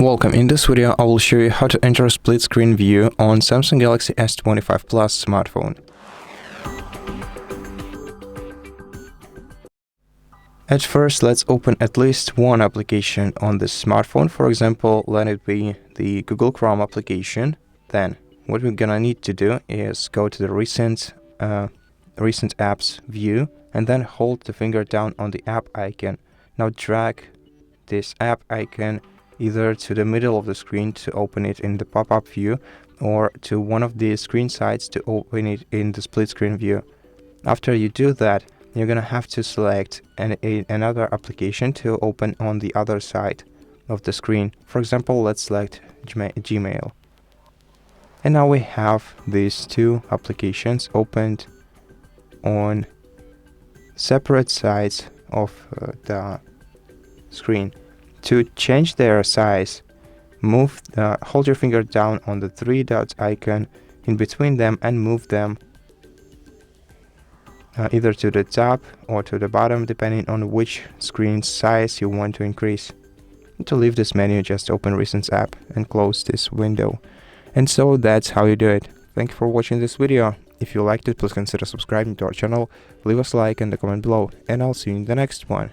Welcome. In this video, I will show you how to enter a split screen view on Samsung Galaxy S25 Plus smartphone. At first, let's open at least one application on this smartphone. For example, let it be the Google Chrome application. Then, what we're gonna need to do is go to the recent apps view and then hold the finger down on the app icon. Now drag this app icon either to the middle of the screen to open it in the pop-up view or to one of the screen sides to open it in the split screen view. After you do that, you're gonna have to select another application to open on the other side of the screen. For example, let's select Gmail. And now we have these two applications opened on separate sides of the screen. To change their size, hold your finger down on the three dots icon in between them and move them either to the top or to the bottom, depending on which screen size you want to increase. And to leave this menu, just open Recent app and close this window. And so that's how you do it. Thank you for watching this video. If you liked it, please consider subscribing to our channel, leave us a like and a comment below, and I'll see you in the next one.